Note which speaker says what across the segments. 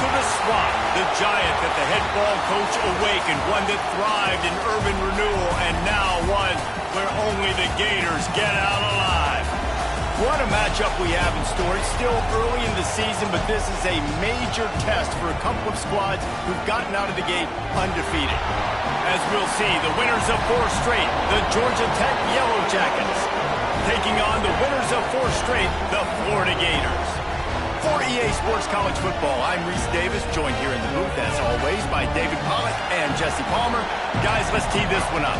Speaker 1: to the swamp, the giant that the head ball coach awakened, one that thrived in urban renewal and now one where only the Gators get out alive. What a matchup we have in store. It's still early in the season, but this is a major test for a couple of squads who've gotten out of the gate undefeated. As we'll see, the winners of 4 straight, the Georgia Tech Yellow Jackets, taking on the winners of 4 straight, the Florida Gators. For EA Sports College Football, I'm Reese Davis, joined here in the booth, as always, by David Pollack and Jesse Palmer. Guys, let's tee this one up.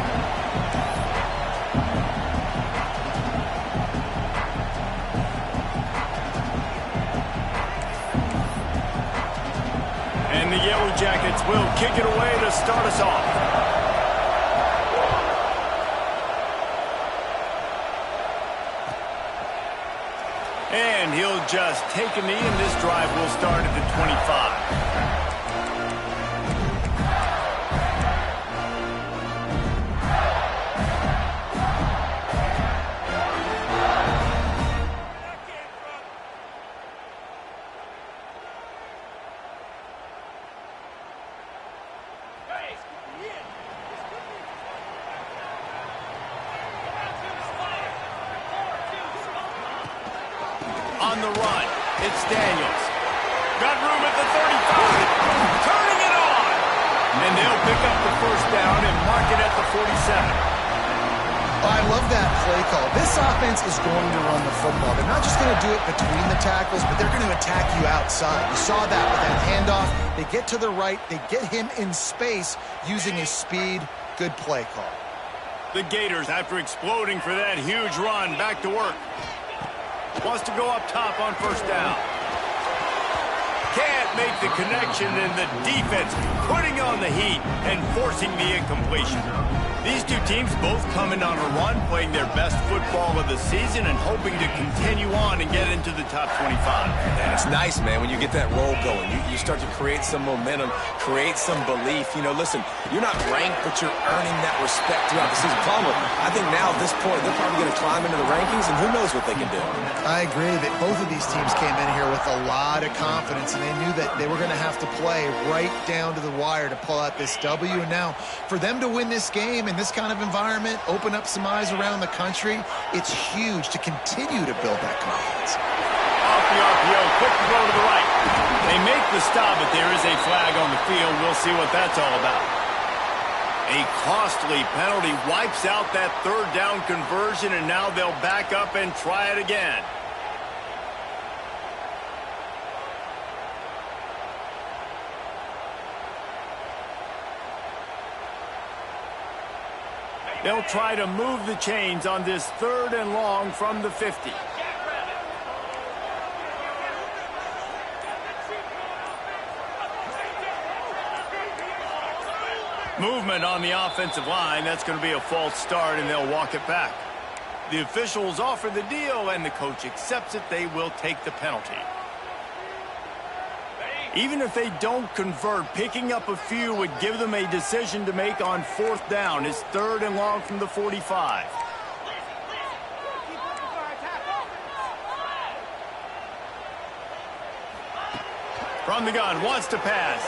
Speaker 1: And the Yellow Jackets will kick it away to start us off. And he'll just take a knee, and this drive will start at the 25. On the run, it's Daniels. Got room at the 35. Turning it on. And they'll pick up the first down and mark it at the 47.
Speaker 2: I love that play call. This offense is going to run the football. They're not just going to do it between the tackles, but they're going to attack you outside. You saw that with that handoff. They get to the right. They get him in space using his speed. Good play call.
Speaker 1: The Gators, after exploding for that huge run, back to work. Wants to go up top on first down. Can't make the connection, and the defense putting on the heat and forcing the incompletion. These two teams both coming on a run, playing their best football of the season and hoping to continue on and get into the top 25.
Speaker 3: And it's nice, man, when you get that roll going. You start to create some momentum, create some belief. You know, listen, you're not ranked, but you're earning that respect throughout the season. Palmer, I think now at this point, they're probably going to climb into the rankings, and who knows what they can do.
Speaker 2: I agree that both of these teams came in here with a lot of confidence, and they knew that they were going to have to play right down to the wire to pull out this W. And now, for them to win this game in this kind of environment, open up some eyes around the country, it's huge to continue to build that confidence.
Speaker 1: Off the RPO, quick throw to the right. They make the stop, but there is a flag on the field. We'll see what that's all about. A costly penalty wipes out that third down conversion, and now they'll back up and try it again. They'll try to move the chains on this 3rd and long from the 50. Movement on the offensive line. That's going to be a false start, and they'll walk it back. The officials offer the deal, and the coach accepts it. They will take the penalty. Even if they don't convert, picking up a few would give them a decision to make on 4th down. It's 3rd and long from the 45. From the gun, wants to pass.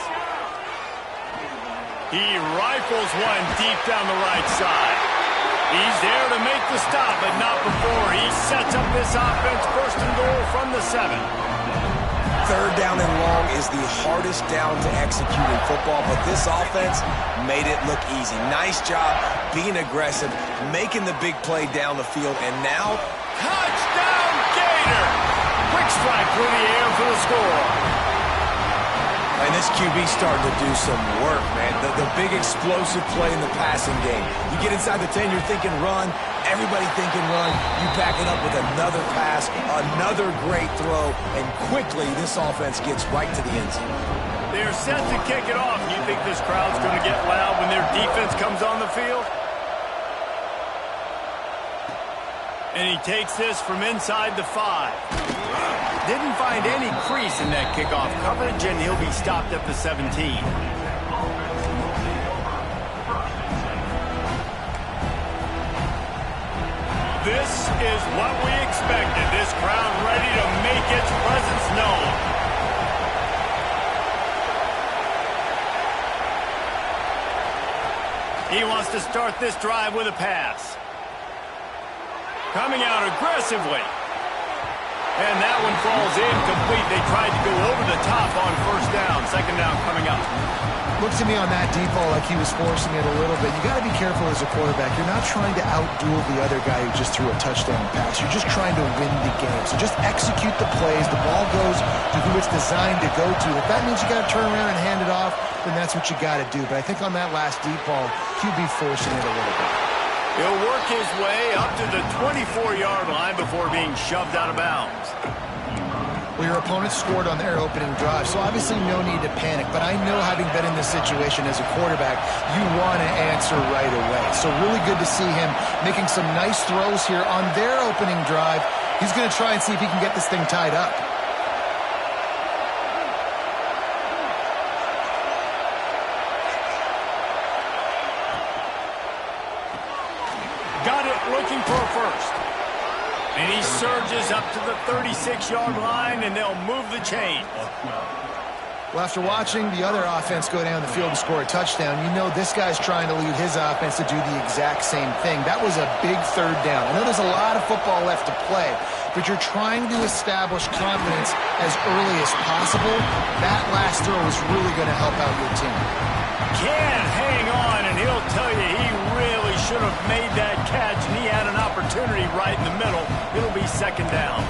Speaker 1: He rifles one deep down the right side. He's there to make the stop, but not before. He sets up this offense 1st and goal from the 7.
Speaker 3: 3rd down and long is the hardest down to execute in football, but this offense made it look easy. Nice job being aggressive, making the big play down the field, and now,
Speaker 1: touchdown Gator! Quick strike through the air for the score.
Speaker 3: And this QB starting to do some work, man. The big explosive play in the passing game. You get inside the 10, you're thinking run. Everybody thinking run. You back it up with another pass, another great throw, and quickly this offense gets right to the end zone.
Speaker 1: They're set to kick it off. You think this crowd's going to get loud when their defense comes on the field? And he takes this from inside the 5. Didn't find any crease in that kickoff coverage, and he'll be stopped at the 17. This is what we expected. This crowd ready to make its presence known. He wants to start this drive with a pass. Coming out aggressively. And that one falls incomplete. They tried to go over the top on first down. Second down coming up.
Speaker 2: Looks to me on that deep ball like he was forcing it a little bit. You got to be careful as a quarterback. You're not trying to outduel the other guy who just threw a touchdown pass. You're just trying to win the game. So just execute the plays. The ball goes to who it's designed to go to. If that means you got to turn around and hand it off, then that's what you got to do. But I think on that last deep ball, QB forcing it a little bit.
Speaker 1: He'll work his way up to the 24-yard line before being shoved out of bounds.
Speaker 2: Well, your opponent scored on their opening drive, so obviously no need to panic. But I know, having been in this situation as a quarterback, you want to answer right away. So really good to see him making some nice throws here on their opening drive. He's going to try and see if he can get this thing tied up.
Speaker 1: Got it, looking for a first. And he surges up to the 36-yard line, and they'll move the chain.
Speaker 2: Well, after watching the other offense go down the field and score a touchdown, you know this guy's trying to lead his offense to do the exact same thing. That was a big third down. I know there's a lot of football left to play, but you're trying to establish confidence as early as possible. That last throw is really going to help out your team.
Speaker 1: Can't hang on, and he'll tell you he really should have made that catch, and he had an opportunity right in the middle. It'll be second down.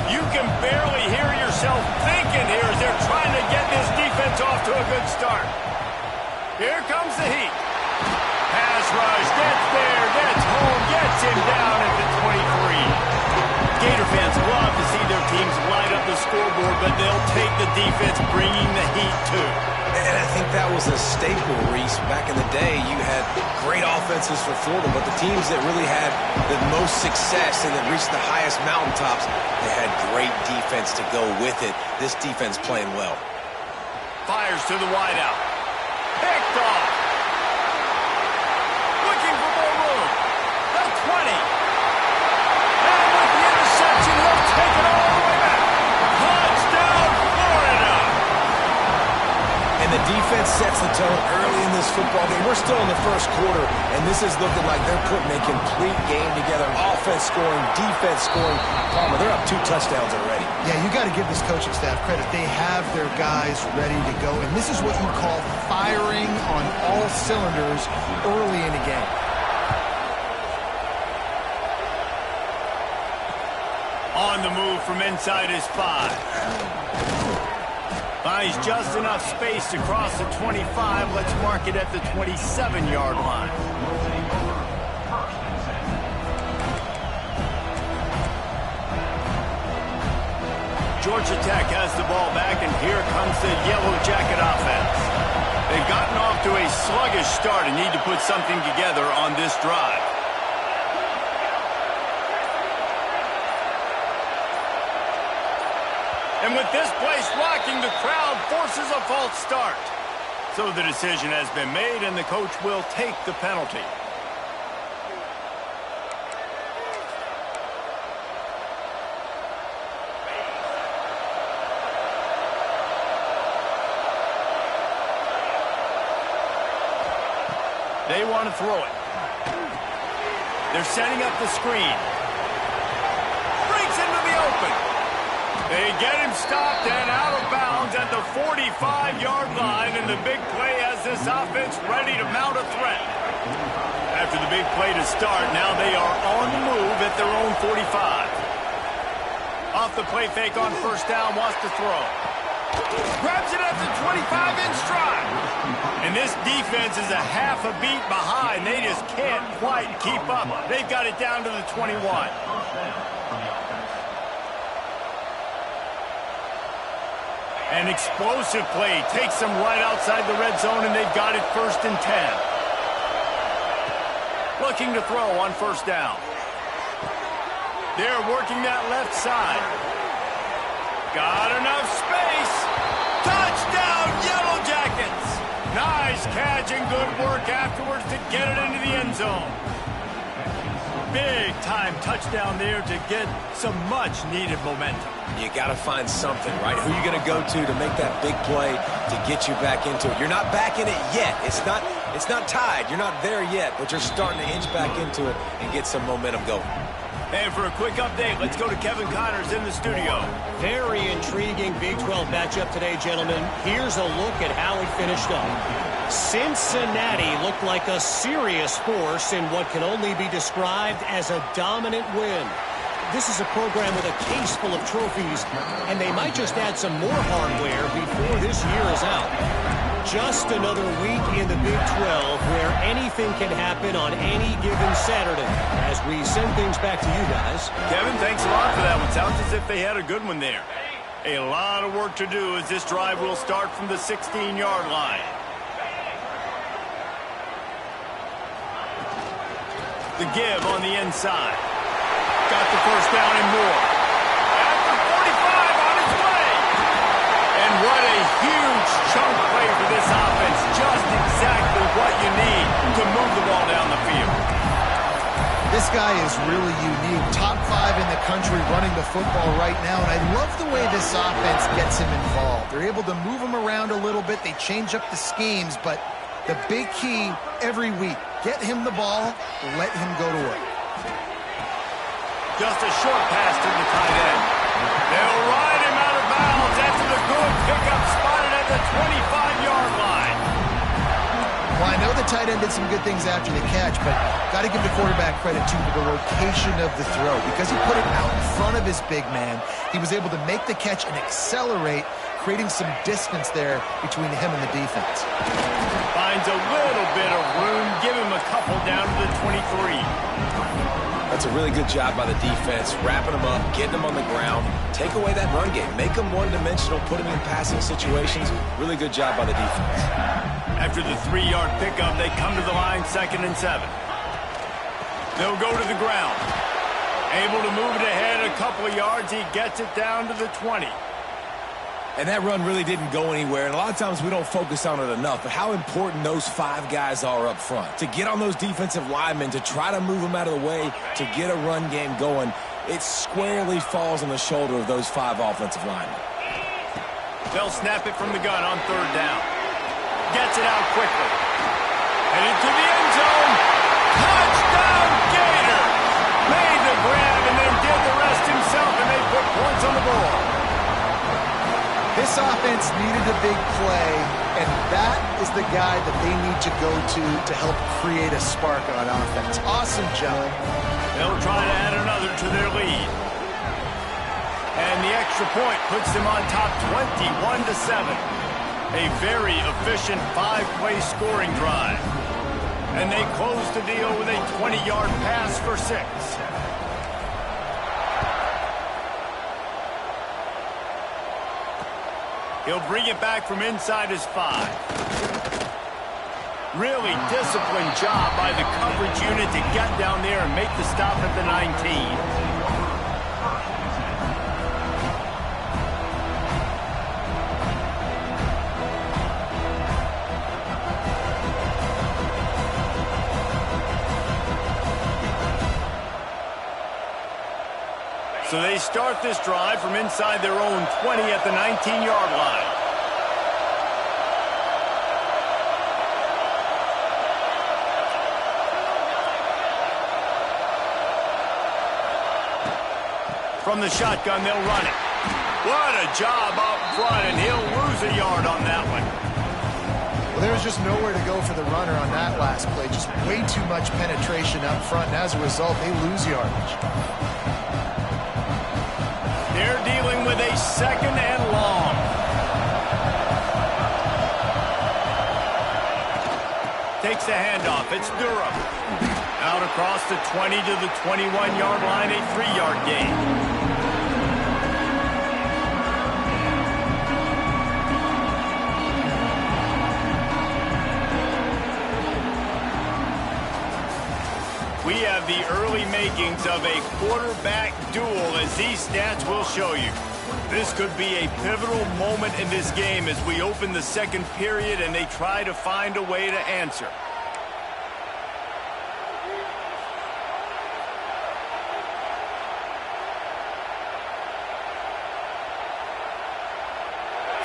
Speaker 1: You can barely hear yourself thinking here as they're trying to get this defense off to a good start. Here comes the heat. Pass rush, gets there, gets home, gets him down at the 23. Gator fans love to see their teams light up the scoreboard, but they'll take the defense bringing the heat too.
Speaker 3: And I think that was a staple, Reese. Back in the day, you had great offenses for Florida, but the teams that really had the most success and that reached the highest mountaintops, they had great defense to go with it. This defense playing well.
Speaker 1: Fires to the wideout. Picked off. Looking for more room. The 20. And with the interception, they'll take it all the way back. Touchdown, Florida.
Speaker 3: And the defense sets the tone early in this football game. We're still in the first quarter, and this is looking like they're putting a complete game together. Offense scoring, defense scoring. Palmer, they're up 2 touchdowns already.
Speaker 2: Yeah, you got to give this coaching staff credit. They have their guys ready to go, and this is what you call firing on all cylinders early in a game.
Speaker 1: On the move from inside his 5. Finds just enough space to cross the 25. Let's mark it at the 27-yard line. Georgia Tech has the ball back, and here comes the Yellow Jacket offense. They've gotten off to a sluggish start and need to put something together on this drive. And with this place rocking, the crowd forces a false start. So the decision has been made, and the coach will take the penalty. They want to throw it. They're setting up the screen. Breaks into the open. They get him stopped and out of bounds at the 45-yard line, and the big play has this offense ready to mount a threat. After the big play to start, now they are on the move at their own 45. Off the play fake on first down, wants to throw. Grabs it at the 25 in stride. And this defense is a half a beat behind. They just can't quite keep up. They've got it down to the 21. An explosive play takes them right outside the red zone, and they've got it 1st and 10. Looking to throw on first down. They're working that left side. Got enough space. Touchdown, Yellow Jackets. Nice catch and good work afterwards to get it into the end zone. Big-time touchdown there to get some much-needed momentum.
Speaker 3: You got to find something, right? Who are you going to go to make that big play to get you back into it? You're not back in it yet. It's not It's not tied. You're not there yet, but you're starting to inch back into it and get some momentum going.
Speaker 1: And for a quick update, let's go to Kevin Connors in the studio.
Speaker 4: Very intriguing Big 12 matchup today, gentlemen. Here's a look at how it finished up. Cincinnati looked like a serious force in what can only be described as a dominant win. This is a program with a case full of trophies, and they might just add some more hardware before this year is out. Just another week in the Big 12 where anything can happen on any given Saturday. As we send things back to you guys.
Speaker 1: Kevin, thanks a lot for that one. Sounds as if they had a good one there. A lot of work to do as this drive will start from the 16-yard line. The give on the inside. Got the first down and more. At the 45 on its way. And what a huge chunk play for this offense. Just exactly what you need to move the ball down the field.
Speaker 2: This guy is really unique. Top 5 in the country running the football right now, and I love the way this offense gets him involved. They're able to move him around a little bit. They change up the schemes, but the big key every week, get him the ball, let him go to work.
Speaker 1: Just a short pass to the tight end. They'll ride him out of bounds after the good pickup spotted at the 25-yard line.
Speaker 2: Well, I know the tight end did some good things after the catch, but got to give the quarterback credit, too, for the location of the throw. Because he put it out in front of his big man, he was able to make the catch and accelerate, creating some distance there between him and the defense.
Speaker 1: Finds a little bit of room. Give him a couple down to the 23.
Speaker 3: That's a really good job by the defense, wrapping them up, getting them on the ground, take away that run game, make them one-dimensional, put them in passing situations. Really good job by the defense.
Speaker 1: After the 3-yard pickup, they come to the line 2nd and 7. They'll go to the ground. Able to move it ahead a couple of yards. He gets it down to the 20.
Speaker 3: And that run really didn't go anywhere, and a lot of times we don't focus on it enough, but how important those 5 guys are up front. To get on those defensive linemen, to try to move them out of the way, to get a run game going, it squarely falls on the shoulder of those 5 offensive linemen.
Speaker 1: They'll snap it from the gun on 3rd down. Gets it out quickly. Headed to the end zone. Touchdown, Gators! Made the grab and then did the rest himself, and they put points on the board.
Speaker 2: This offense needed a big play, and that is the guy that they need to go to help create a spark on offense. Awesome job.
Speaker 1: They'll try to add another to their lead. And the extra point puts them on top 21-7. A very efficient 5-play scoring drive. And they close the deal with a 20-yard pass for 6. He'll bring it back from inside his 5. Really disciplined job by the coverage unit to get down there and make the stop at the 19. So they start this drive from inside their own 20 at the 19-yard line. From the shotgun, they'll run it. What a job up front, and he'll lose a yard on that one.
Speaker 2: Well, there was just nowhere to go for the runner on that last play. Just way too much penetration up front, and as a result, they lose yardage.
Speaker 1: They're dealing with a 2nd and long. Takes the handoff. It's Durham. Out across the 20 to the 21-yard line, a 3-yard gain. We have the early makings of a quarterback duel, as these stats will show you. This could be a pivotal moment in this game as we open the 2nd period and they try to find a way to answer.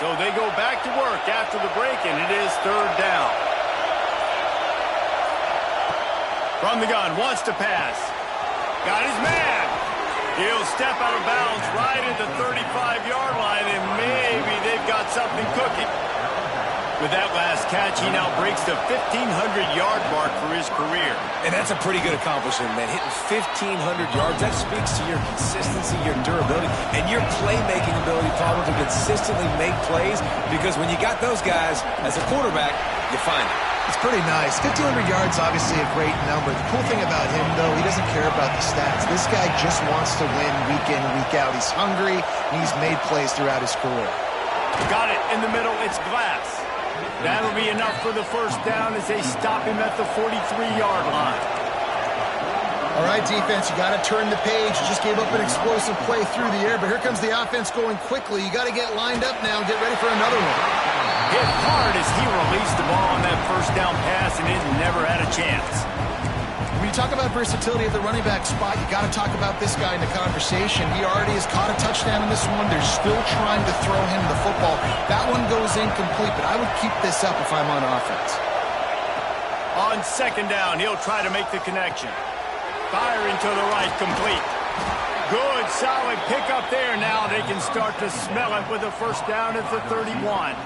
Speaker 1: So they go back to work after the break, and it is 3rd down. From the gun, wants to pass. Got his man. He'll step out of bounds right at the 35-yard line, and maybe they've got something cooking. With that last catch, he now breaks the 1,500-yard mark for his career.
Speaker 3: And that's a pretty good accomplishment, man. Hitting 1,500 yards, that speaks to your consistency, your durability, and your playmaking ability, Pablo, to consistently make plays, because when you got those guys as a quarterback, you find it.
Speaker 2: It's pretty nice. 1,500 yards, obviously a great number. The cool thing about him, though, he doesn't care about the stats. This guy just wants to win week in, week out. He's hungry, and he's made plays throughout his career.
Speaker 1: Got it in the middle. It's Glass. That'll be enough for the first down as they stop him at the 43-yard line.
Speaker 2: All right, defense, you got to turn the page. You just gave up an explosive play through the air, but here comes the offense going quickly. You got to get lined up now and get ready for another one.
Speaker 1: Hit hard as he released the ball on that first down pass, and it never had a chance.
Speaker 2: When you talk about versatility at the running back spot, you got to talk about this guy in the conversation. He already has caught a touchdown in this one. They're still trying to throw him the football. That one goes incomplete, but I would keep this up if I'm on offense.
Speaker 1: On second down, he'll try to make the connection. Firing to the right, complete. Good, solid pickup there. Now they can start to smell it with a first down at the 31.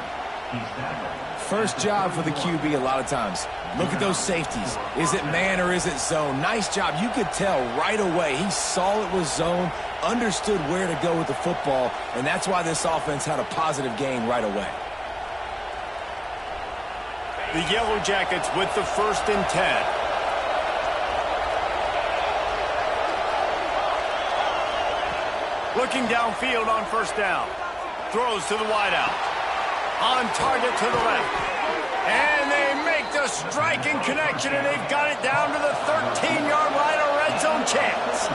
Speaker 3: First job for the QB a lot of times. Look at those safeties. Is it man or is it zone? Nice job. You could tell right away. He saw it was zone, understood where to go with the football, and that's why this offense had a positive gain right away.
Speaker 1: The Yellow Jackets with the 1st and 10. Looking downfield on first down. Throws to the wideout. On target to the left. And they make the striking connection, and they've got it down to the 13-yard line, a red zone chance.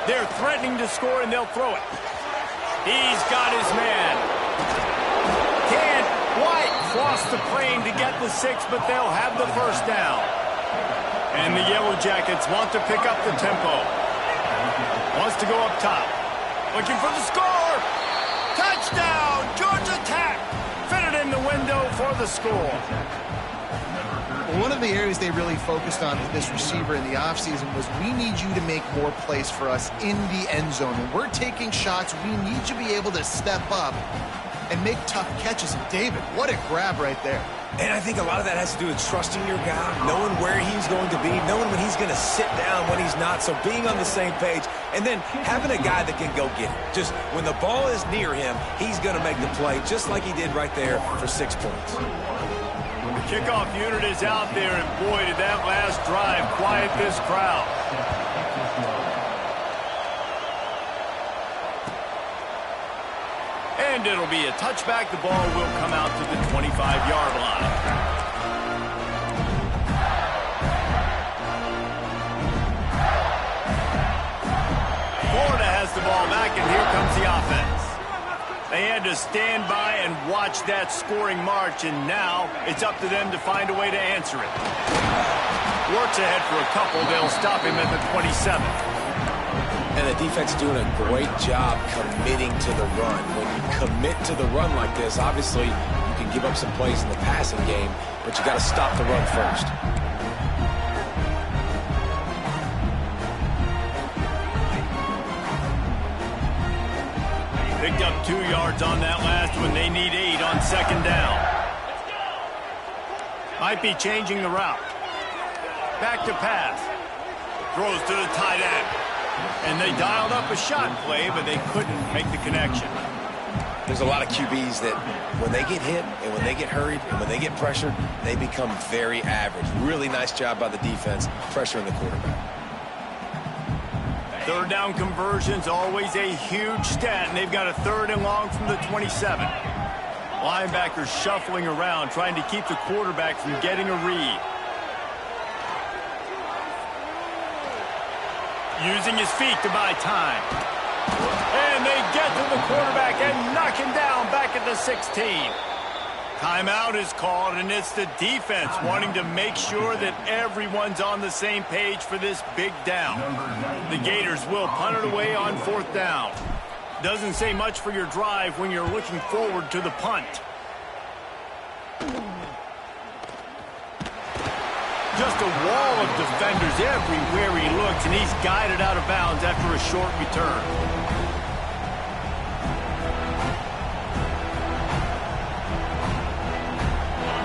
Speaker 1: They're threatening to score, and they'll throw it. He's got his man. Can't quite cross the plane to get the 6, but they'll have the first down. And the Yellow Jackets want to pick up the tempo. Wants to go up top. Looking for the score. Touchdown, Georgia Tech. Fitted in the window for the score.
Speaker 2: Well, one of the areas they really focused on with this receiver in the offseason was, we need you to make more plays for us in the end zone. When we're taking shots, we need you to be able to step up and make tough catches. And David, what a grab right there.
Speaker 3: And I think a lot of that has to do with trusting your guy, knowing where he's going to be, knowing when he's going to sit down, when he's not, so being on the same page, and then having a guy that can go get it. Just when the ball is near him, he's going to make the play, just like he did right there for 6 points.
Speaker 1: The kickoff unit is out there, and boy, did that last drive quiet this crowd. And it'll be a touchback. The ball will come out to the 25-yard line. Florida has the ball back, and here comes the offense. They had to stand by and watch that scoring march, and now it's up to them to find a way to answer it. Works ahead for a couple. They'll stop him at the 27.
Speaker 3: And the defense doing a great job committing to the run. When you commit to the run like this, obviously you can give up some plays in the passing game, but you got to stop the run first.
Speaker 1: Picked up 2 yards on that last one. They need 8 on second down. Might be changing the route. Back to pass. Throws to the tight end. And they dialed up a shot play, but they couldn't make the connection.
Speaker 3: There's a lot of QBs that when they get hit and when they get hurried and when they get pressured, they become very average. Really nice job by the defense pressuring the quarterback.
Speaker 1: Third down conversions, always a huge stat, and they've got a 3rd and long from the 27. Linebackers shuffling around, trying to keep the quarterback from getting a read. Using his feet to buy time. And they get to the quarterback and knock him down back at the 16. Timeout is called, and it's the defense wanting to make sure that everyone's on the same page for this big down. The Gators will punt it away on 4th down. Doesn't say much for your drive when you're looking forward to the punt. just a wall of defenders everywhere he looks, and he's guided out of bounds after a short return.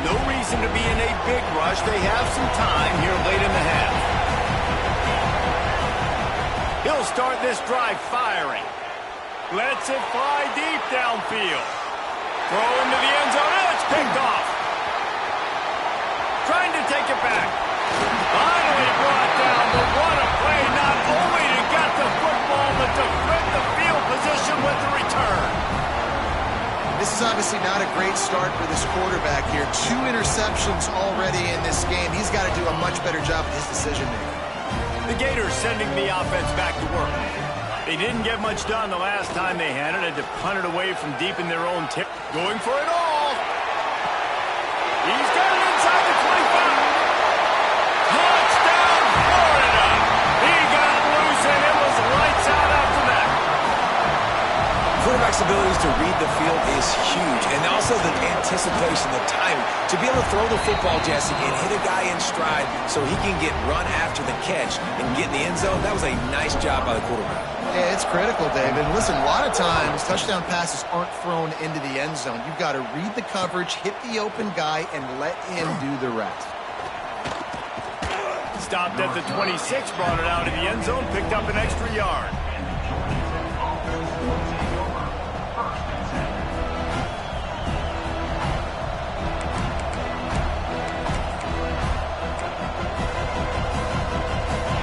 Speaker 1: No reason to be in a big rush. They have some time here late in the half. He'll start this drive firing. Lets it fly deep downfield. Throw into the end zone, and it's picked off. Trying to take it back. Finally brought down, but what a play, not only to get the football, but to flip the field position with the return.
Speaker 2: This is obviously not a great start for this quarterback here. 2 interceptions already in this game. He's got to do a much better job with his decision-making.
Speaker 1: The Gators sending the offense back to work. They didn't get much done the last time they had it. Had to punt it away from deep in their own tip. Going for it all. He's got it inside the 25. Touchdown, Florida. He got loose, and it was lights out after that.
Speaker 3: Quarterback's abilities to read the field is huge, and also the anticipation, the time to be able to throw the football, Jesse, and hit a guy in stride so he can get run after the catch and get in the end zone. That was a nice job by the quarterback.
Speaker 2: Yeah, it's critical, David. Listen, a lot of times touchdown passes aren't thrown into the end zone. You've got to read the coverage, hit the open guy, and let him do the rest.
Speaker 1: Stopped at the 26, brought it out of the end zone, picked up an extra yard.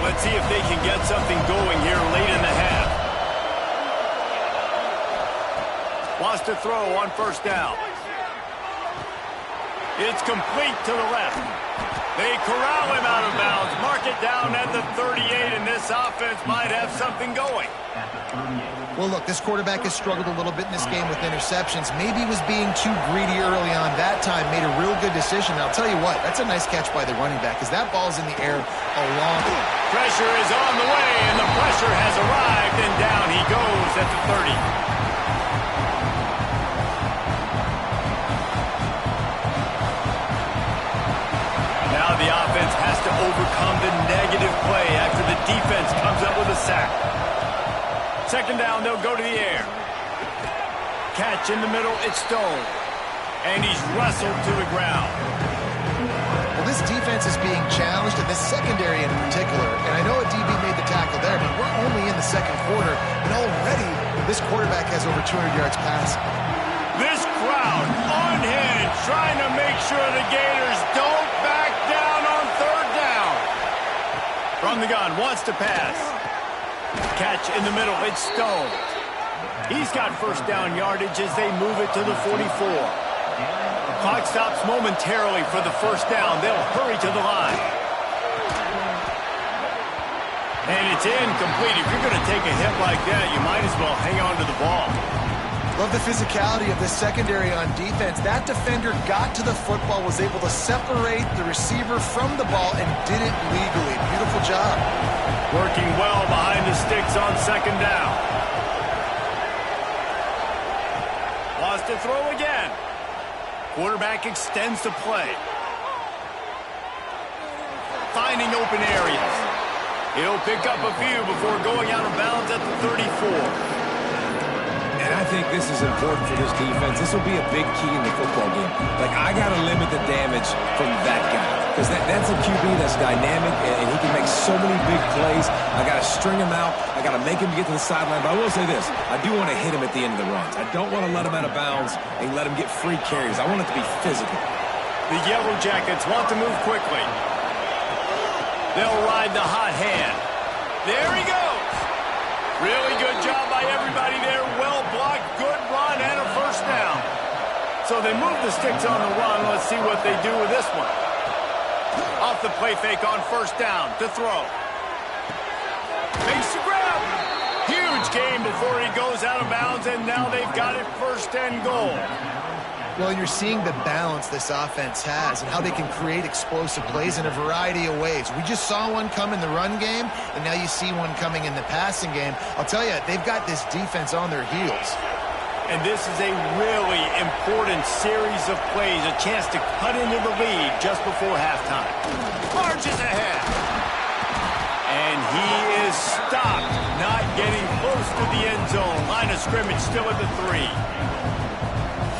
Speaker 1: Let's see if they can get something going here late in the half. Wants to throw on first down. It's complete to the left. They corral him out of bounds. Mark it down at the 38, and this offense might have something going.
Speaker 2: Well, look, this quarterback has struggled a little bit in this game with interceptions. Maybe he was being too greedy early on. That time made a real good decision. I'll tell you what, that's a nice catch by the running back because that ball's in the air a long way.
Speaker 1: Pressure is on the way, and the pressure has arrived, and down he goes at the 30. Now the offense has to overcome the negative play after the defense comes up with a sack. Second down, they'll go to the air. Catch in the middle, it's Stone. And he's wrestled to the ground.
Speaker 2: Well, this defense is being challenged, and this secondary in particular. And I know a DB made the tackle there, but we're only in the second quarter, and already this quarterback has over 200 yards passing.
Speaker 1: This crowd on hand, trying to make sure the Gators don't back down on third down. From the gun, wants to pass. Catch in the middle, it's Stone. He's got first down yardage as they move it to the 44. Clock stops momentarily for the first down. They'll hurry to the line. And it's incomplete. If you're going to take a hit like that, you might as well hang on to the ball.
Speaker 2: Love the physicality of this secondary on defense. That defender got to the football, was able to separate the receiver from the ball, and did it legally. Beautiful job.
Speaker 1: Working well behind the sticks on second down. Wants to throw again. Quarterback extends the play. Finding open areas. He'll pick up a few before going out of bounds at the 34.
Speaker 3: And I think this is important for this defense. This will be a big key in the football game. Like, I got to limit the damage from that guy. Because that's a QB that's dynamic, and he can make so many big plays. I got to string him out. I got to make him get to the sideline. But I will say this. I do want to hit him at the end of the runs. I don't want to let him out of bounds and let him get free carries. I want it to be physical.
Speaker 1: The Yellow Jackets want to move quickly. They'll ride the hot hand. There he goes. Really good job by everybody there. Well blocked, good run, and a first down. So they move the sticks on the run. Let's see what they do with this one. Off the play fake on first down to throw. Makes the grab. Huge gain before he goes out of bounds, and now they've got it first and goal.
Speaker 2: Well, you're seeing the balance this offense has and how they can create explosive plays in a variety of ways. We just saw one come in the run game, and now you see one coming in the passing game. I'll tell you, they've got this defense on their heels.
Speaker 1: And this is a really important series of plays, a chance to cut into the lead just before halftime. Marches ahead. And he is stopped, not getting close to the end zone. Line of scrimmage still at the 3.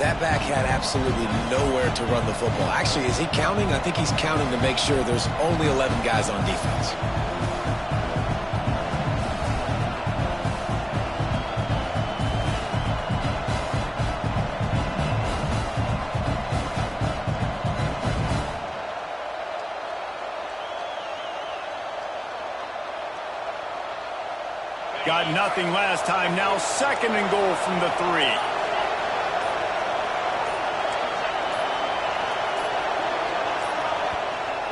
Speaker 3: That back had absolutely nowhere to run the football. Actually, is he counting? I think he's counting to make sure there's only 11 guys on defense.
Speaker 1: Got nothing last time. Now 2nd and goal from the 3.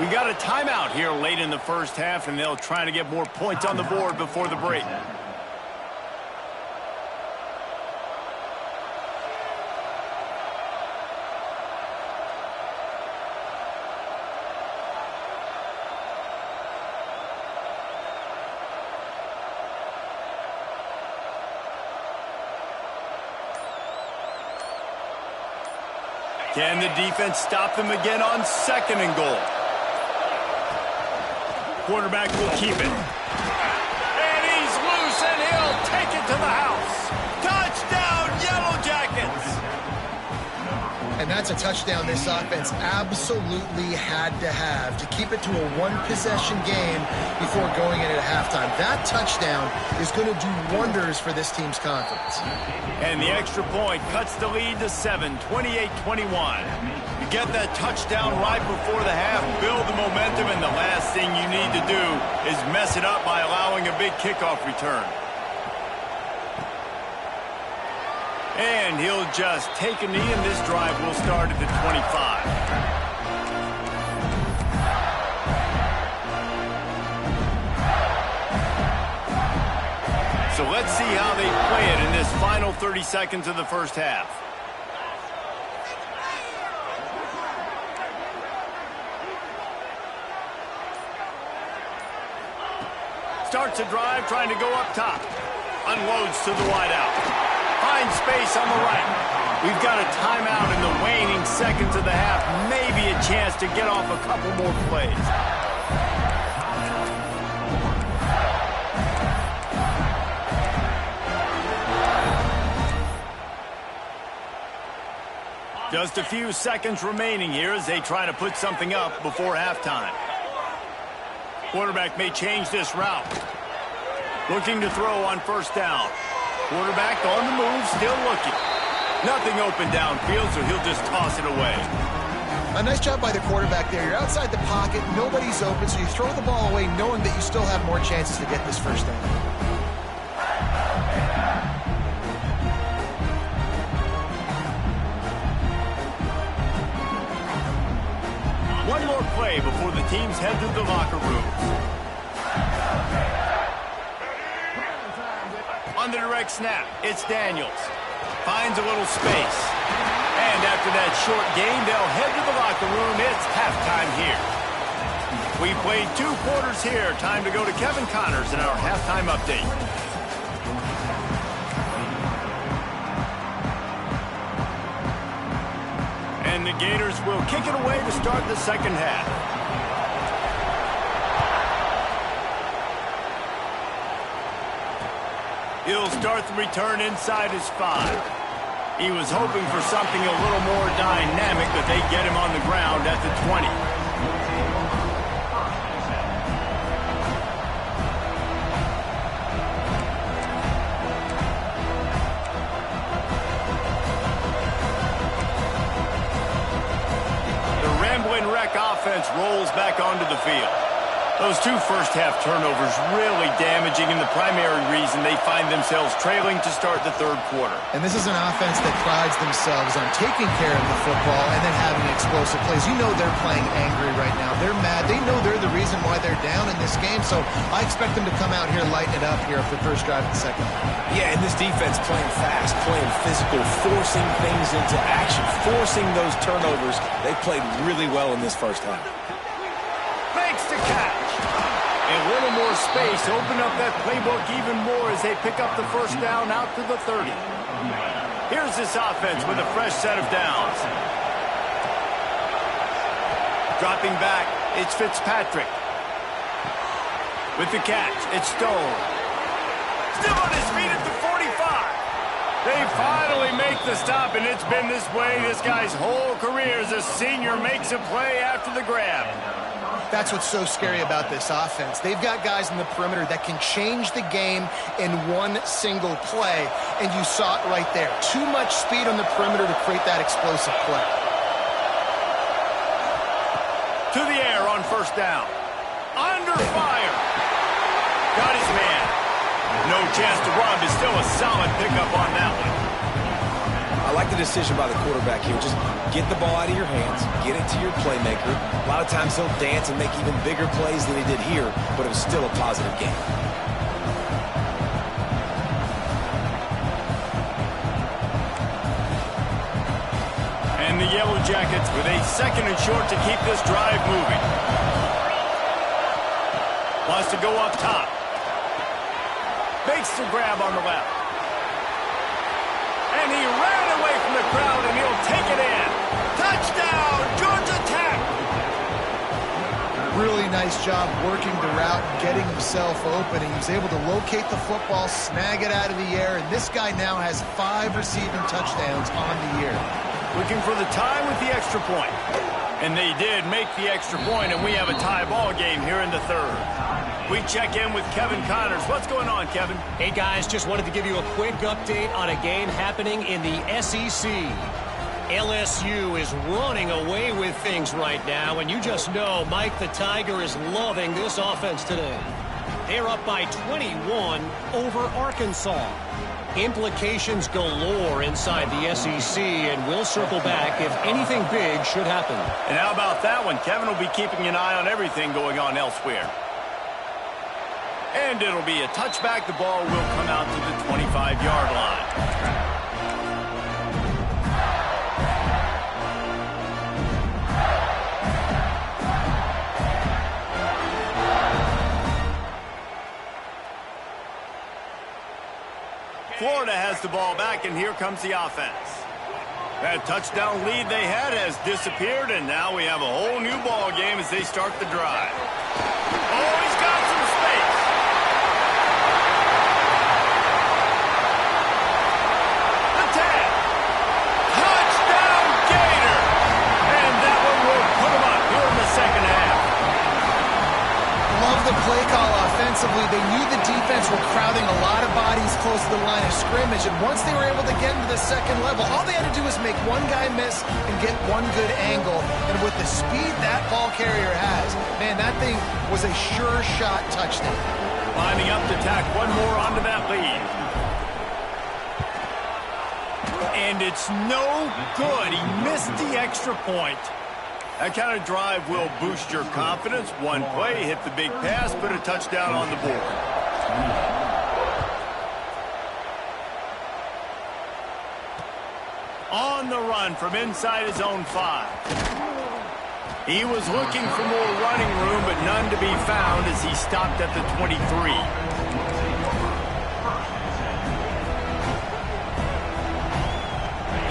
Speaker 1: We got a timeout here late in the first half, and they'll try to get more points on the board before the break. Can the defense stop them again on 2nd and goal? Quarterback will keep it. And he's loose, and he'll take it to the house. Touchdown, Yellow Jackets!
Speaker 2: And that's a touchdown this offense absolutely had to have to keep it to a one-possession game before going in at halftime. That touchdown is going to do wonders for this team's confidence.
Speaker 1: And the extra point cuts the lead to 7, 28-21. You get that touchdown right before the half, build the momentum, and the last thing you need to do is mess it up by allowing a big kickoff return. And he'll just take a knee, and this drive will start at the 25. So let's see how they play it in this final 30 seconds of the first half. Starts a drive, trying to go up top. Unloads to the wideout. Finds space on the right. We've got a timeout in the waning seconds of the half. Maybe a chance to get off a couple more plays. Just a few seconds remaining here as they try to put something up before halftime. Quarterback may change this route. Looking to throw on 1st down. Quarterback on the move, still looking. Nothing open downfield, so he'll just toss it away.
Speaker 2: A nice job by the quarterback there. You're outside the pocket, nobody's open, so you throw the ball away knowing that you still have more chances to get this 1st down.
Speaker 1: One more play before the teams head to the locker rooms. On the direct snap, it's Daniels. Finds a little space. And after that short gain, they'll head to the locker room. It's halftime here. We played 2 quarters here. Time to go to Kevin Connors in our halftime update. And the Gators will kick it away to start the second half. He'll start the return inside his 5. He was hoping for something a little more dynamic, but they get him on the ground at the 20. The Ramblin' Wreck offense rolls back onto the field. Those 2 first-half turnovers really damaging, and the primary reason they find themselves trailing to start the 3rd quarter.
Speaker 2: And this is an offense that prides themselves on taking care of the football and then having explosive plays. You know they're playing angry right now. They're mad. They know they're the reason why they're down in this game, so I expect them to come out here, lighten it up here for the first drive of the second.
Speaker 3: Yeah, and this defense playing fast, playing physical, forcing things into action, forcing those turnovers. They played really well in this first half.
Speaker 1: Makes the catch. A little more space, open up that playbook even more as they pick up the 1st down out to the 30. Here's this offense with a fresh set of downs. Dropping back, it's Fitzpatrick. With the catch, it's Stone. Still on his feet at the 45. They finally make the stop, and it's been this way this guy's whole career as a senior makes a play after the grab.
Speaker 2: That's what's so scary about this offense. They've got guys in the perimeter that can change the game in one single play, and you saw it right there. Too much speed on the perimeter to create that explosive play.
Speaker 1: To the air on first down. Under fire. Got his man. No chance to run, but still a solid pickup on that one.
Speaker 3: I like the decision by the quarterback here. Just get the ball out of your hands, get it to your playmaker. A lot of times he'll dance and make even bigger plays than he did here, but it was still a positive game.
Speaker 1: And the Yellow Jackets with a second and short to keep this drive moving. Wants to go up top. Makes the grab on the left. And he ran away from the crowd, and he'll take it in. Touchdown, Georgia Tech!
Speaker 2: Really nice job working the route and getting himself open. He was able to locate the football, snag it out of the air, and this guy now has 5 receiving touchdowns on the year.
Speaker 1: Looking for the tie with the extra point. And they did make the extra point, and we have a tie ball game here in the third. We check in with Kevin Connors. What's going on, Kevin?
Speaker 4: Hey, guys, just wanted to give you a quick update on a game happening in the SEC. LSU is running away with things right now, and you just know Mike the Tiger is loving this offense today. They're up by 21 over Arkansas. Implications galore inside the SEC, and we'll circle back if anything big should happen.
Speaker 1: And how about that one? Kevin will be keeping an eye on everything going on elsewhere. And it'll be a touchback. The ball will come out to the 25-yard line. Florida has the ball back, and here comes the offense. That touchdown lead they had has disappeared, and now we have a whole new ball game as they start the drive. Oh, he's got some space. The tag. Touchdown, Gator. And that one will put them up here in the second half.
Speaker 2: Love the play call offensively. They knew the defense were crowding a lot of bodies close to the line of scrimmage, and once they were able to get into the second level, all they had to do was make one guy miss and get one good angle. And with the speed that ball carrier has, man, that thing was a sure shot touchdown.
Speaker 1: Lining up to tack one more onto that lead. And it's no good. He missed the extra point. That kind of drive will boost your confidence. One play, hit the big pass, put a touchdown on the board. On the run from inside his own 5. He was looking for more running room, but none to be found as he stopped at the 23.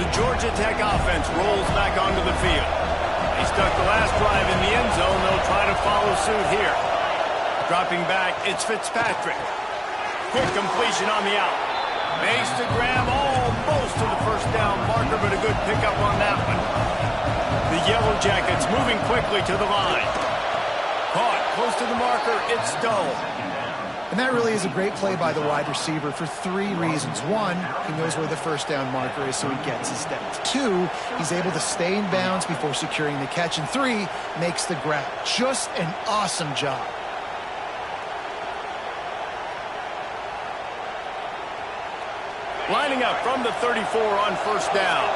Speaker 1: The Georgia Tech offense rolls back onto the field. They stuck the last drive in the end zone. They'll try to follow suit here. Dropping back, it's Fitzpatrick. Quick completion on the out. Makes the grab almost to the first down marker, but a good pickup on that one. The Yellow Jackets moving quickly to the line. Caught close to the marker, it's Stone.
Speaker 2: And that really is a great play by the wide receiver for 3 reasons. 1, he knows where the first down marker is, so he gets his steps. 2, he's able to stay in bounds before securing the catch. And 3, makes the grab. Just an awesome job.
Speaker 1: Lining up from the 34 on first down.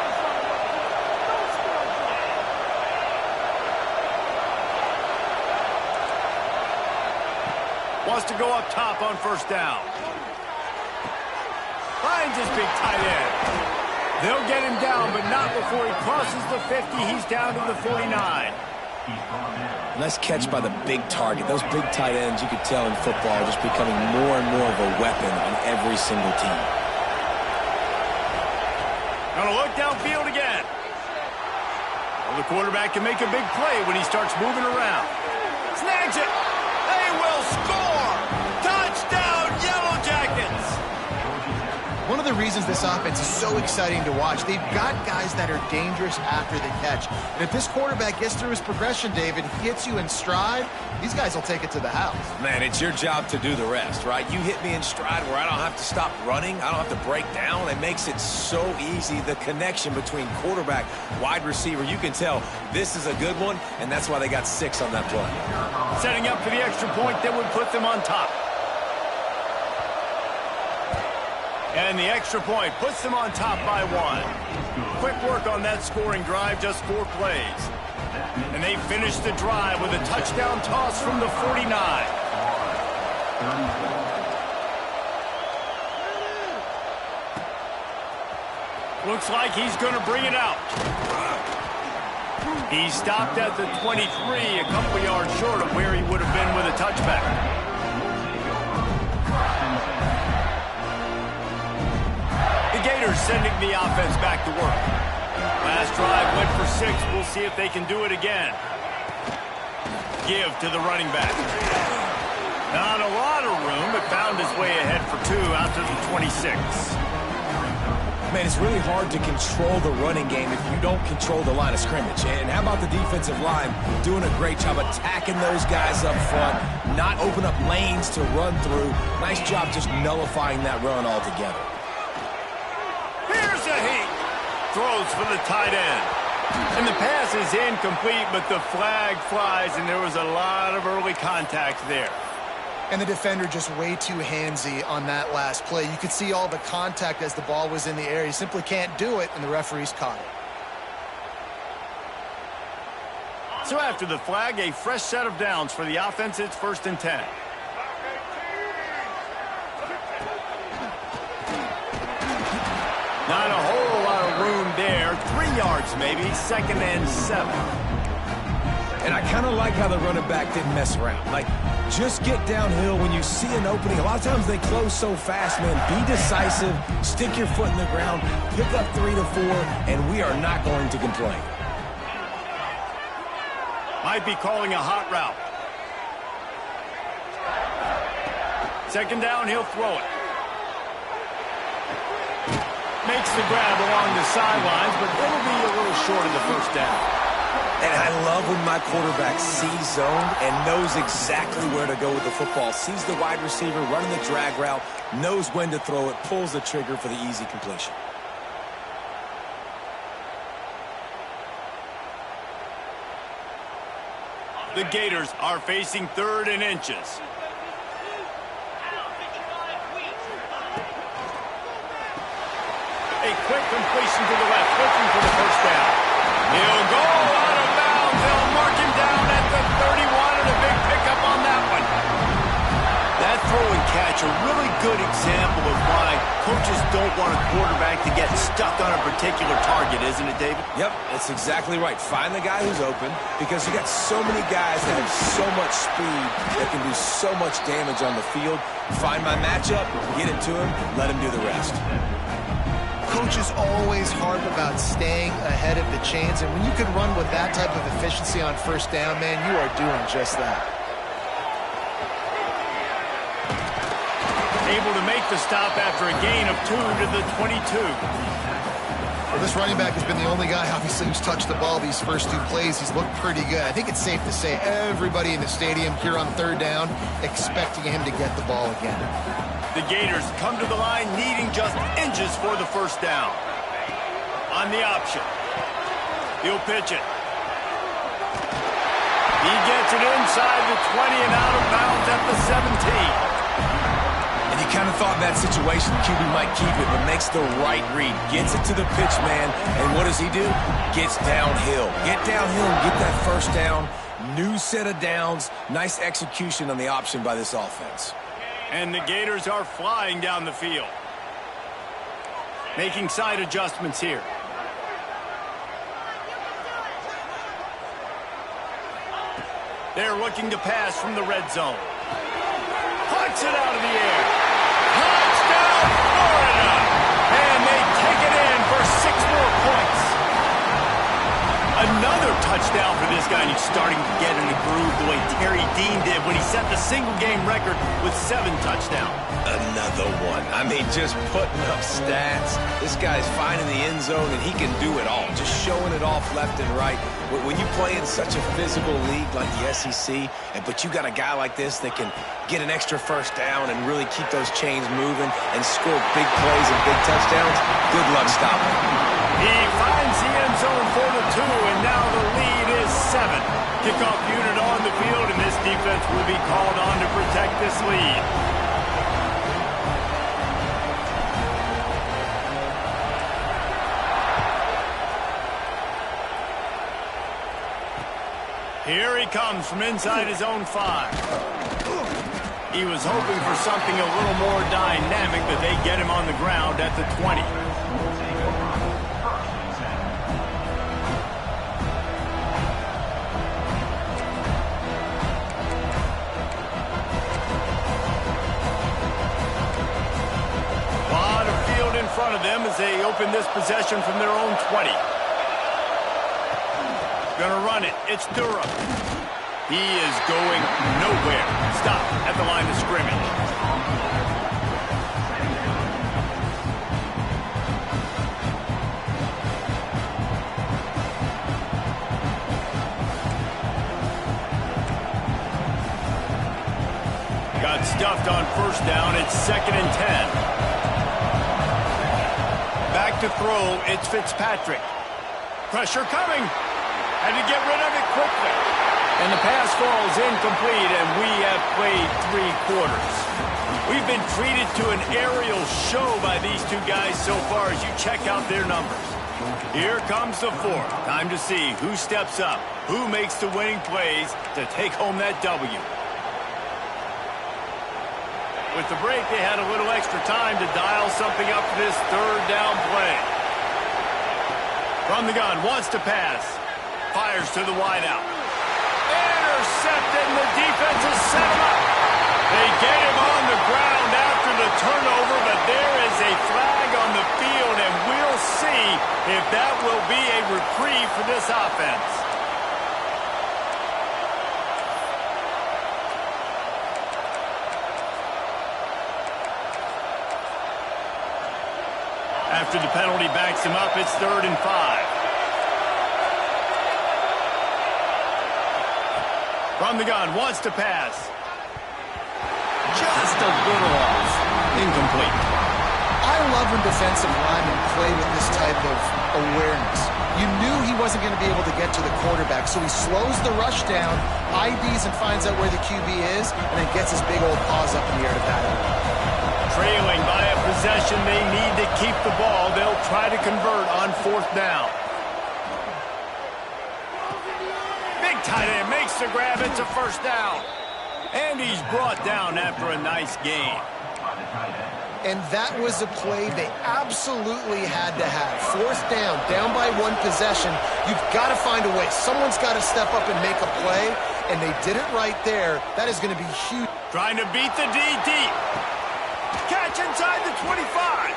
Speaker 1: Wants to go up top on first down. Finds his big tight end. They'll get him down, but not before he crosses the 50. He's down to the 49.
Speaker 3: Nice catch by the big target. Those big tight ends, you could tell in football, are just becoming more and more of a weapon on every single team.
Speaker 1: Gonna look downfield again. Well, the quarterback can make a big play when he starts moving around. Snags it. They will score. Touchdown, Yellow Jackets.
Speaker 2: One of the reasons this offense is so exciting to watch, they've got guys that are dangerous after the catch. And if this quarterback gets through his progression, David, hits you in stride, these guys will take it to the house.
Speaker 3: Man, it's your job to do the rest, right? You hit me in stride where I don't have to stop running. I don't have to break down. It makes it so easy. The connection between quarterback, wide receiver, you can tell this is a good one, and that's why they got 6 on that play.
Speaker 1: Setting up for the extra point that would put them on top. And the extra point puts them on top by 1. Quick work on that scoring drive, just 4 plays. And they finish the drive with a touchdown toss from the 49. Looks like he's going to bring it out. He stopped at the 23, a couple yards short of where he would have been with a touchback. Gators sending the offense back to work. Last drive went for 6. We'll see if they can do it again. Give to the running back. Not a lot of room, but found his way ahead for 2 out to the 26.
Speaker 3: Man, it's really hard to control the running game if you don't control the line of scrimmage. And how about the defensive line doing a great job attacking those guys up front, not open up lanes to run through. Nice job just nullifying that run altogether.
Speaker 1: Here's a heat. Throws for the tight end. And the pass is incomplete, but the flag flies, and there was a lot of early contact there.
Speaker 2: And the defender just way too handsy on that last play. You could see all the contact as the ball was in the air. He simply can't do it, and the referees caught it.
Speaker 1: So after the flag, a fresh set of downs for the offense. It's 1st and 10. Not a whole lot of room there. 3 yards maybe. 2nd and 7.
Speaker 3: And I kind of like how the running back didn't mess around. Like, just get downhill when you see an opening. A lot of times they close so fast, man. Be decisive. Stick your foot in the ground. Pick up 3 to 4, and we are not going to complain.
Speaker 1: Might be calling a hot route. 2nd down, he'll throw it. Makes the grab along the sidelines, but it'll be a little short of the 1st down.
Speaker 3: And I love when my quarterback sees zone and knows exactly where to go with the football. Sees the wide receiver running the drag route, knows when to throw it, pulls the trigger for the easy completion.
Speaker 1: The Gators are facing 3rd and inches. A quick completion to the left, looking for the 1st down. He'll go out of bounds. They'll mark him down at the 31, and a big pickup on that one. That throw and catch, a really good example of why coaches don't want a quarterback to get stuck on a particular target, isn't it, David?
Speaker 3: Yep, that's exactly right. Find the guy who's open, because you got so many guys that have so much speed that can do so much damage on the field. Find my matchup, get it to him, let him do the rest.
Speaker 2: Coaches always harp about staying ahead of the chains, and when you can run with that type of efficiency on 1st down, man, you are doing just that.
Speaker 1: Able to make the stop after a gain of 2 to the 22.
Speaker 2: Well, this running back has been the only guy, obviously, who's touched the ball these first 2 plays. He's looked pretty good. I think it's safe to say everybody in the stadium here on 3rd down expecting him to get the ball again.
Speaker 1: The Gators come to the line needing just inches for the 1st down. On the option. He'll pitch it. He gets it inside the 20 and out of bounds at the 17.
Speaker 3: And you kind of thought in that situation QB might keep it, but makes the right read. Gets it to the pitch man, and what does he do? Gets downhill. Get downhill and get that 1st down. New set of downs. Nice execution on the option by this offense.
Speaker 1: And the Gators are flying down the field. Making side adjustments here. They're looking to pass from the red zone. Puts it out of the air. Touchdown, Florida! And they take it in for 6 starting to get in the groove the way Terry Dean did when he set the single-game record with 7 touchdowns.
Speaker 3: Another one. I mean, just putting up stats. This guy's finding the end zone, and he can do it all. Just showing it off left and right. When you play in such a physical league like the SEC, but you got a guy like this that can get an extra first down and really keep those chains moving and score big plays and big touchdowns, good luck stopping him.
Speaker 1: He finds the end zone for the 2, and now the lead is 7. Kickoff unit on the field, and this defense will be called on to protect this lead. Here he comes from inside his own 5. He was hoping for something a little more dynamic, but they get him on the ground at the 20. Lot of field in front of them as they open this possession from their own 20. Gonna run it. It's Durham. He is going nowhere. Stop at the line of scrimmage. Got stuffed on first down. It's 2nd and 10. Back to throw. It's Fitzpatrick. Pressure coming. Had to get rid of it quickly. And the pass falls incomplete, and we have played 3 quarters. We've been treated to an aerial show by these 2 guys so far as you check out their numbers. Here comes the 4th. Time to see who steps up, who makes the winning plays to take home that W. With the break, they had a little extra time to dial something up for this 3rd down play. From the gun, wants to pass. Fires to the wideout. Intercepted, and the defense has set him up. They get him on the ground after the turnover, but there is a flag on the field, and we'll see if that will be a reprieve for this offense. After the penalty backs him up, it's 3rd and 5. From the gun, wants to pass. Just a little off. Incomplete.
Speaker 2: I love when defensive linemen play with this type of awareness. You knew he wasn't going to be able to get to the quarterback, so he slows the rush down, IDs and finds out where the QB is, and then gets his big old paws up in the air to bat it.
Speaker 1: Trailing by a possession, they need to keep the ball. They'll try to convert on 4th down. Tight end makes the grab. It's a first down. And he's brought down after a nice gain.
Speaker 2: And that was a play they absolutely had to have. 4th down by 1 possession. You've got to find a way. Someone's got to step up and make a play, and they did it right there. That is going to be huge.
Speaker 1: Trying to beat the D deep. Catch inside the 25.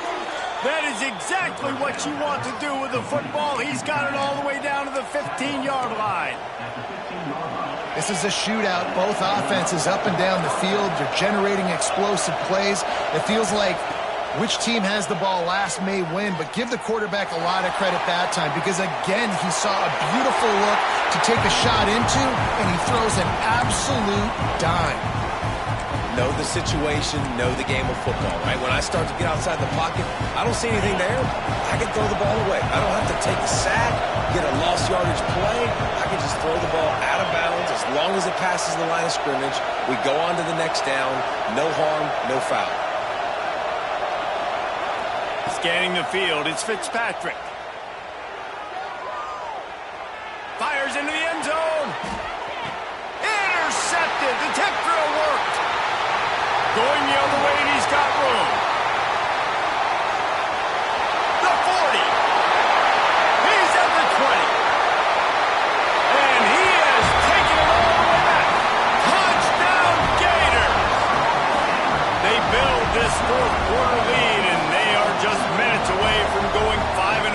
Speaker 1: That is exactly what you want to do with the football. He's got it all the way down to the 15-yard line.
Speaker 2: This is a shootout. Both offenses up and down the field. They're generating explosive plays. It feels like which team has the ball last may win, but give the quarterback a lot of credit that time because, again, he saw a beautiful look to take a shot into, and he throws an absolute dime.
Speaker 3: Know the situation, know the game of football, right? When I start to get outside the pocket, I don't see anything there. I can throw the ball away. I don't have to take a sack, get a lost yardage play. I can just throw the ball out of bounds as long as it passes the line of scrimmage. We go on to the next down. No harm, no foul.
Speaker 1: Scanning the field, it's Fitzpatrick. Fires into the end zone. Intercepted. The tip drill worked. Going the other way, and he's got room. The 40. He's at the 20. And he has taken it all the way back. Touchdown Gators. They build this 4th quarter lead, and they are just minutes away from going 5-0.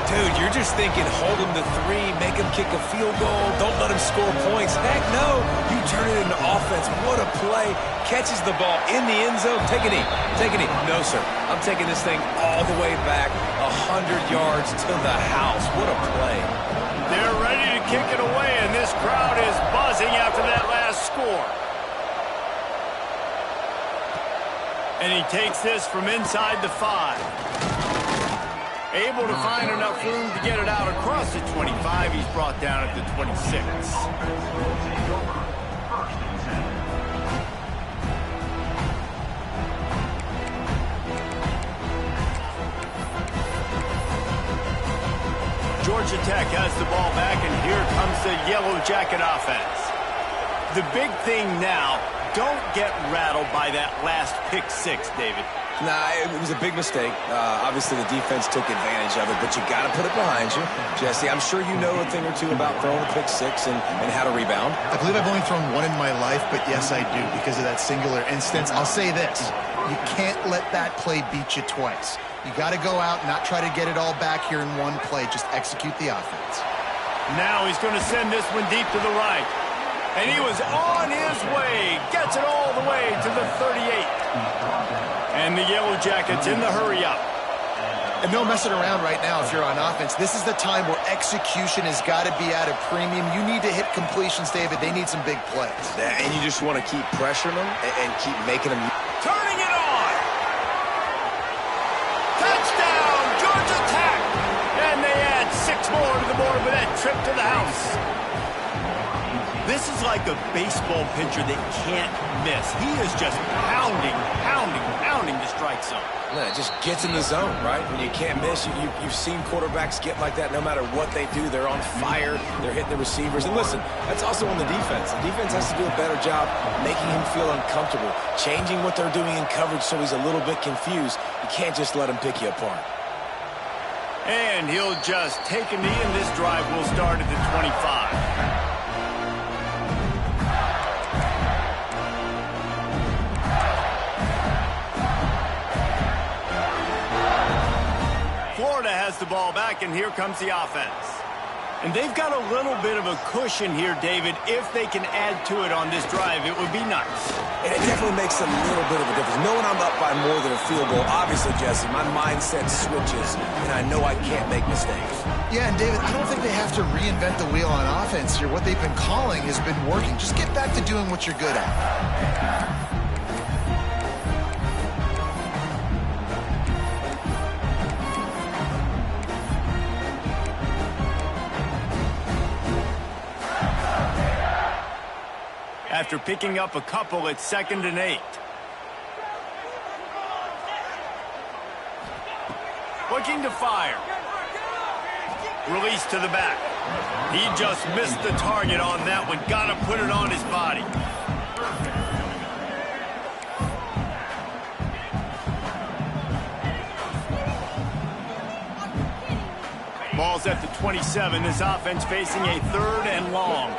Speaker 3: Dude, you're just thinking, hold him to 3, make him kick a field goal, don't let him score points. Heck no, you turn it into offense. What a play. Catches the ball in the end zone. Take a knee. Take a knee. No, sir. I'm taking this thing all the way back 100 yards to the house. What a play.
Speaker 1: They're ready to kick it away, and this crowd is buzzing after that last score. And he takes this from inside the 5. Able to find enough room to get it out across the 25. He's brought down at the 26. Georgia Tech has the ball back, and here comes the Yellow Jacket offense. The big thing now, don't get rattled by that last pick 6, David.
Speaker 3: Nah, it was a big mistake. Obviously, the defense took advantage of it, but you got to put it behind you. Jesse, I'm sure you know a thing or two about throwing a pick 6 and how to rebound.
Speaker 2: I believe I've only thrown one in my life, but yes, I do, because of that singular instance. I'll say this. You can't let that play beat you twice. You got to go out and not try to get it all back here in one play. Just execute the offense.
Speaker 1: Now he's going to send this one deep to the right. And he was on his way. Gets it all the way to the 38. And the Yellow Jackets in the hurry-up.
Speaker 2: And no messing around right now if you're on offense. This is the time where execution has got to be at a premium. You need to hit completions, David. They need some big plays.
Speaker 3: And you just want to keep pressuring them and keep making them.
Speaker 1: Turning it on. Touchdown, Georgia Tech. And they add 6 more to the board with that trip to the house. This is like a baseball pitcher that can't miss. He is just pounding the strike zone.
Speaker 3: Yeah, it just gets in the zone, right? When you can't miss, you've seen quarterbacks get like that no matter what they do. They're on fire. They're hitting the receivers. And listen, that's also on the defense. The defense has to do a better job making him feel uncomfortable, changing what they're doing in coverage so he's a little bit confused. You can't just let him pick you apart.
Speaker 1: And he'll just take a knee, and this drive will start at the 25. Florida has the ball back, and here comes the offense. And they've got a little bit of a cushion here, David. If they can add to it on this drive, it would be nice.
Speaker 3: And it definitely makes a little bit of a difference. Knowing I'm up by more than a field goal, obviously, Jesse, my mindset switches, and I know I can't make mistakes.
Speaker 2: Yeah, and David, I don't think they have to reinvent the wheel on offense here. What they've been calling has been working. Just get back to doing what you're good at.
Speaker 1: After picking up a couple, it's 2nd and 8. Looking to fire. Release to the back. He just missed the target on that one. Got to put it on his body. Ball's at the 27. This offense facing a 3rd and long.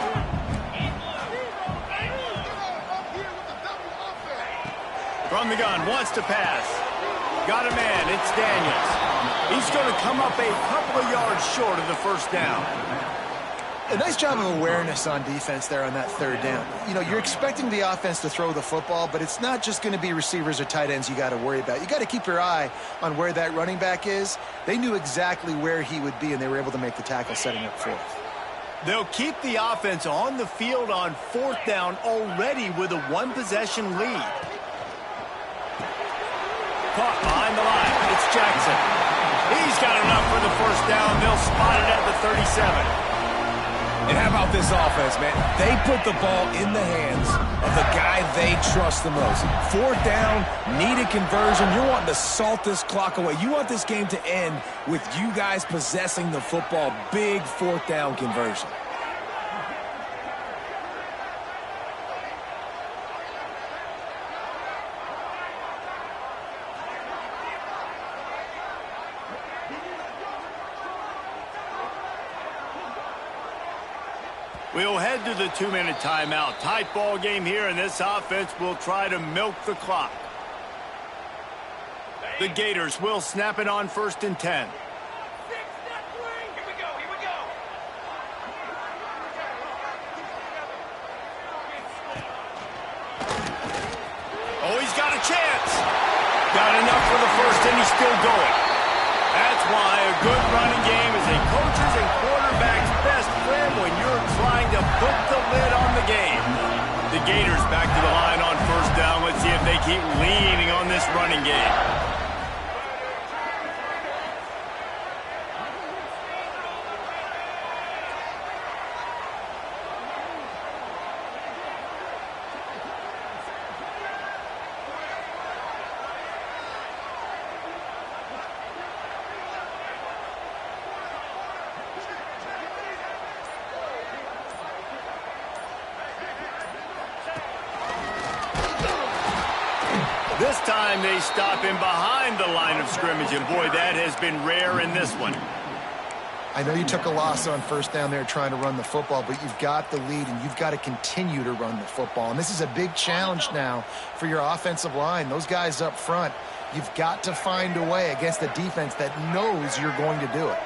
Speaker 1: From the gun, wants to pass. Got a man, it's Daniels. He's going to come up a couple of yards short of the 1st down.
Speaker 2: A nice job of awareness on defense there on that 3rd down. You know, you're expecting the offense to throw the football, but it's not just going to be receivers or tight ends you got to worry about. You got to keep your eye on where that running back is. They knew exactly where he would be, and they were able to make the tackle setting up 4th.
Speaker 1: They'll keep the offense on the field on 4th down already with a 1-possession lead. Caught behind the line. It's Jackson. He's got enough for the 1st down. They'll spot it at the 37.
Speaker 3: And how about this offense, man? They put the ball in the hands of the guy they trust the most. 4th down, need a conversion. You're wanting to salt this clock away. You want this game to end with you guys possessing the football. Big 4th down conversion.
Speaker 1: We'll head to the 2-minute timeout. Tight ball game here, and this offense will try to milk the clock. The Gators will snap it on 1st and 10. Got enough for the first, and he's still going. That's why a good running game is a coach's and quarterback's best friend when you're trying to put the lid on the game. The Gators back to the line on first down. Let's see if they keep leaning on this running game. This time they stop him behind the line of scrimmage, and boy, that has been rare in this one.
Speaker 2: I know you took a loss on first down there trying to run the football, but you've got the lead, and you've got to continue to run the football. And this is a big challenge now for your offensive line. Those guys up front, you've got to find a way against a defense that knows you're going to do it.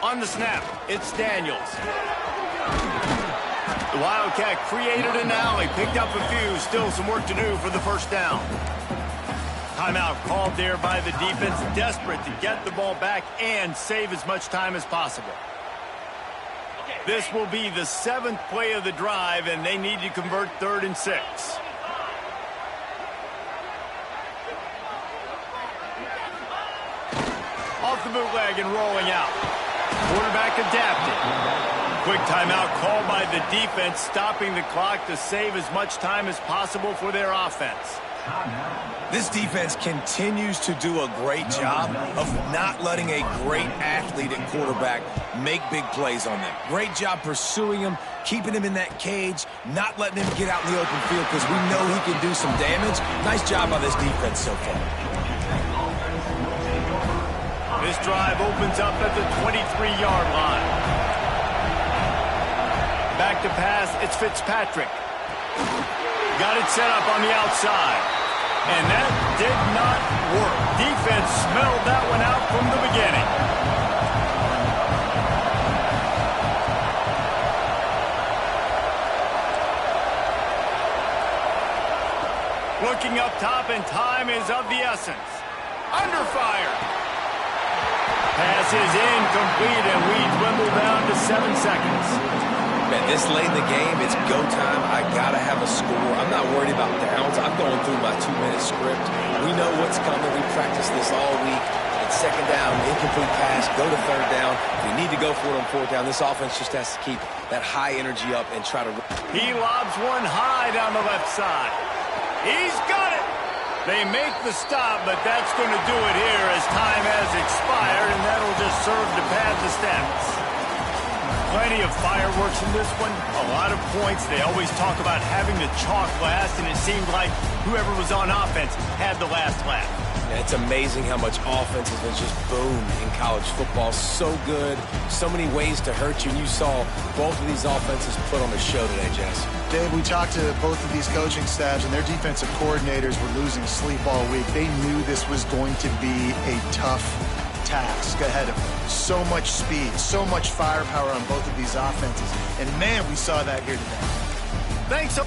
Speaker 1: On the snap, it's Daniels. The Wildcat created an alley, picked up a few, still some work to do for the first down. Timeout called there by the defense, desperate to get the ball back and save as much time as possible. This will be the 7th play of the drive, and they need to convert 3rd and 6. Off the bootleg and rolling out. Quarterback adapted. Quick timeout called by the defense, stopping the clock to save as much time as possible for their offense.
Speaker 3: This defense continues to do a great job of not letting a great athlete at quarterback make big plays on them. Great job pursuing him, keeping him in that cage, not letting him get out in the open field because we know he can do some damage. Nice job by this defense so far.
Speaker 1: This drive opens up at the 23-yard line. Back to pass, it's Fitzpatrick. Got it set up on the outside. And that did not work. Defense smelled that one out from the beginning. Looking up top, and time is of the essence. Under fire. Pass is incomplete, and we dwindle down to 7 seconds.
Speaker 3: Man, this late in the game, it's go time. I got to have a score. I'm not worried about downs. I'm going through my 2-minute script. We know what's coming. We practiced this all week. It's second down, incomplete pass, go to third down. We need to go for it on fourth down. This offense just has to keep that high energy up and try to...
Speaker 1: He lobs one high down the left side. He's got it. They make the stop, but that's going to do it here as time has expired, and that'll just serve to pad the stats. Plenty of fireworks in this one, a lot of points. They always talk about having the chalk last, and it seemed like whoever was on offense had the last laugh.
Speaker 3: Yeah, it's amazing how much offense has been just boomed in college football. So good, so many ways to hurt you, and you saw both of these offenses put on a show today, Jess.
Speaker 2: Dave, we talked to both of these coaching staffs, and their defensive coordinators were losing sleep all week. They knew this was going to be a tough task ahead of them. So much speed, so much firepower on both of these offenses. And, man, we saw that here today.
Speaker 1: Thanks.